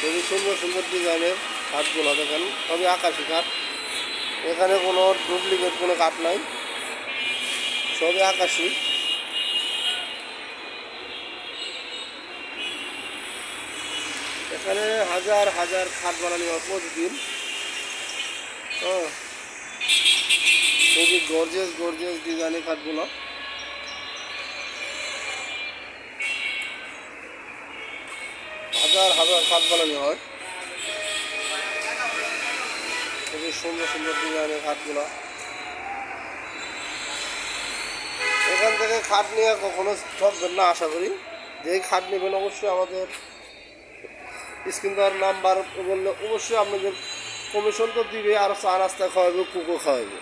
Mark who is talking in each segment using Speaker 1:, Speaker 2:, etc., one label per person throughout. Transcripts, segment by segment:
Speaker 1: খুবই সুন্দর সুন্দর ডিজাইনের কাঠগুলো দেখেন, সবই আকাশি কাঠ। এখানে কোনো ডুপ্লিকেট কোনো কাঠ নাই, সবই আকাশি। এখানে হাজার হাজার খাট বানানো হয় প্রতিদিন। খুবই গর্জিয়াস গর্জিয়াস ডিজাইনের কাঠগুলো। হাজার হাজার কাঠ বানানো হয়, খুবই সুন্দর সুন্দর ডিজাইনের খাটগুলো। এখান থেকে খাট নিয়ে কখনো ঠকবেন না, আশা করি। যেই খাট নেবেন অবশ্যই আমাদের স্ক্রিন দেওয়ার নাম্বার বললে অবশ্যই আপনাদের কমিশন তো দিবে, আর চা নাস্তা খাওয়াবে, কুকো খাওয়াবে।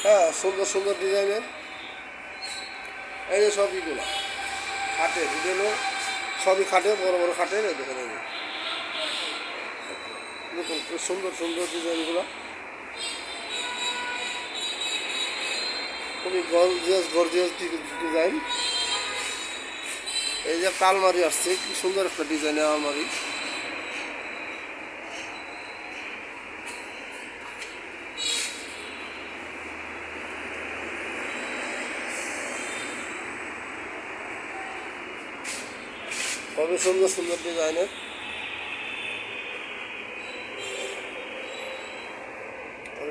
Speaker 1: হ্যাঁ, সুন্দর সুন্দর ডিজাইনের এই যে সবইগুলো খাটে ভিডিও, সবই খাটে, বড় বড় খাটের। দেখেন দেখুন খুব সুন্দর সুন্দর ডিজাইনগুলো, খুবই গর্জিয়াস গর্জিয়াস ডিজাইন। এই যে একটা আলমারি আসছে, কি সুন্দর একটা ডিজাইনের আলমারি। খুবই সুন্দর সুন্দর ডিজাইনের।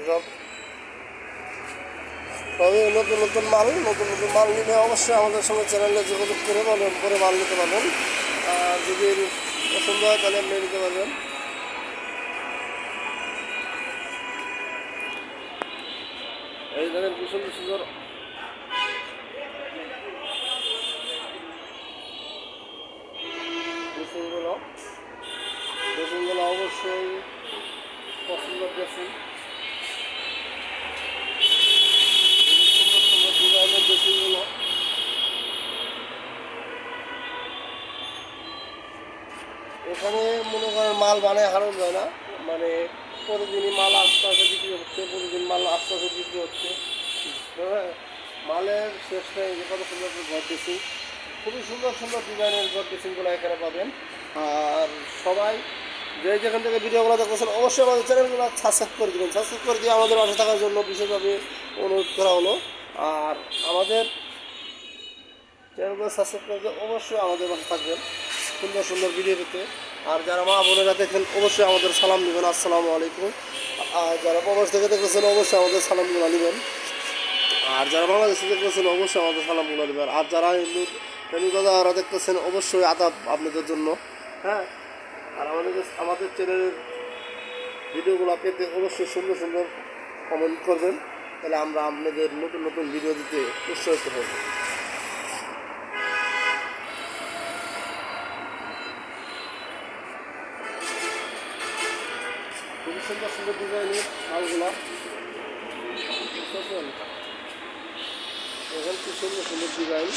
Speaker 1: সব সবই নতুন নতুন মাল, নতুন নতুন মাল নিলে অবশ্যই আমাদের সঙ্গে চ্যানেলে যোগাযোগ করে মাল নিতে পারবেন। আর যদি পছন্দ হয় তাহলে আপনি নিতে পারবেন। এই দেখেন কি সুন্দর সুন্দর ড্রেসিংগুলো অবশ্যই পছন্দ ড্রেসিং। সুন্দর সুন্দর ডিজাইনের ড্রেসিংগুলো। এখানে মনে করেন মাল বানায় হারানো যায় না, মানে প্রতিদিনই মাল আস্তে আস্তে বিক্রি হচ্ছে, প্রতিদিন মাল আস্তে আস্তে বিক্রি হচ্ছে। হ্যাঁ, মালের শেষ নেই। কত সুন্দর ঘর ড্রেসিং, খুবই সুন্দর সুন্দর ডিজাইনের ঘর ড্রেসিংগুলো এখানে পাবেন। আর সবাই যে যেখান থেকে ভিডিওগুলো দেখছেন অবশ্যই আমাদের চ্যানেলগুলো সাবস্ক্রাইব করে দেবেন। সাবস্ক্রাইব করে দিয়ে আমাদের পাশে থাকার জন্য বিশেষভাবে অনুরোধ করা হলো। আর আমাদের চ্যানেলগুলো সাবস্ক্রাইব করে দিয়ে অবশ্যই আমাদের পাশে থাকবেন সুন্দর সুন্দর ভিডিও পেতে। আর যারা মা বোনেরা দেখেন অবশ্যই আমাদের সালাম নেবেন, আসসালামু আলাইকুম। আর যারা প্রবাস থেকে দেখেছেন অবশ্যই আমাদের সালামগুলো নেবেন। আর যারা বাংলাদেশে দেখতেছেন অবশ্যই আমাদের সালামগুলো নেবেন। আর যারা হিন্দু দাদারা দেখতেছেন অবশ্যই আদাব আপনাদের জন্য। হ্যাঁ, আর আমাদের চ্যানেলের ভিডিওগুলো পেতে অবশ্যই সুন্দর সুন্দর কমেন্ট করবেন, তাহলে আমরা আপনাদের নতুন নতুন ভিডিও দিতে উৎসাহিত হব। খুবই সুন্দর সুন্দর ডিজাইনের মালগুলা এখন কি সুন্দর সুন্দর ডিজাইন।